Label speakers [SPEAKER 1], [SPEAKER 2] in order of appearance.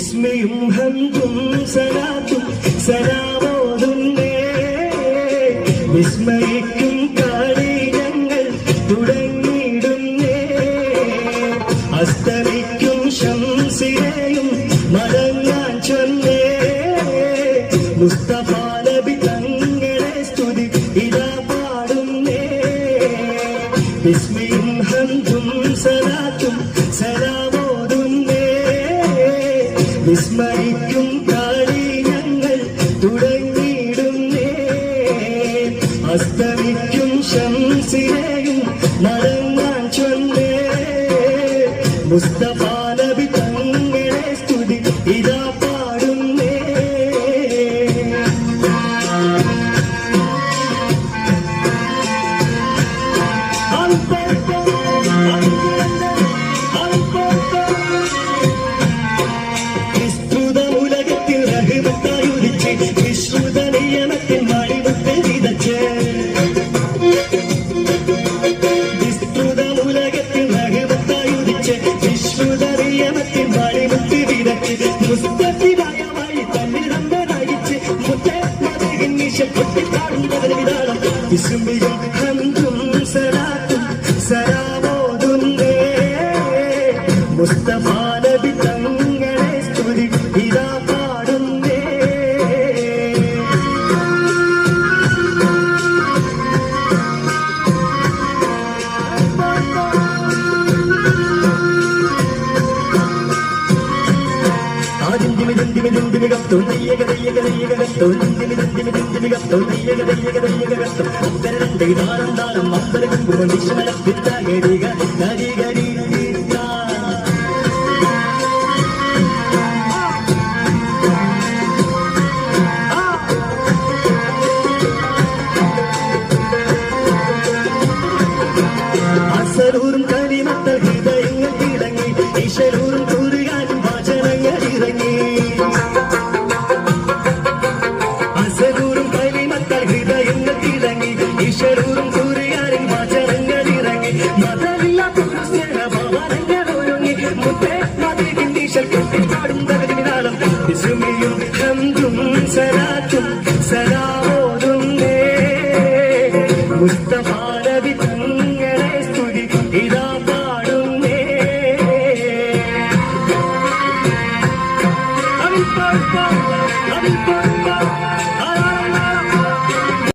[SPEAKER 1] ബിസ്മിയും ഹംദും സലാത്തും സലാമോതുന്നേ വിസ്മയിക്കും കാളി ഞങ്ങൾ തുടങ്ങിയിടുന്നേ അസ്തമിക്കും ശംസിനെയും മടങ്ങാൻ ചൊന്നേ മുസ്തഫ നബി തങ്ങളെ സ്തുതി ഇതാ പാടുന്നേ ബിസ്മിയും ഹംദും സലാത്തും സലാമോതുന്നേ വിസ്മയിക്കും കാളി ഞങ്ങൾ തുടങ്ങിയിടുന്നേ അസ്തമിക്കും ശംസിനെയും മടങ്ങാൻ ചൊന്നേ മുസ്തഫ നബി തങ്ങളെ സ്തുതി ഇതാ പാടുന്നേ ബിസ്മിയും ഹംദും സലാത്തും സലാമോതുന്നേ മുസ്തഫ നബി തങ്ങളെ സ്തുതി ഇതാ പാടുന്നേ അസരൂറും കരിമത്തൽ ഹൃദയങ്ങൾ കിടങ്ങി ഈശ്വരൂറും കൂറുകാരും വാചനങ്ങൾ ഇറങ്ങി അസരൂറും കരിമത്തൽ ഹൃദയങ്ങൾ കിടങ്ങി ഈശ്വരൂറും കൂറുകാരും വാചനങ്ങൾ ഇറങ്ങി മതമില്ലാത്ത സ്നേഹഭാവനങ്ങൾ ഒരുങ്ങി മുത്തേ മതിരിക്കും ഈശ്വർ കെട്ടിപ്പാടും തകതിനാളം ബിസ്മിയും ഹംദും സലാത്തും സലാമോതുന്നേ മുസ്തഫ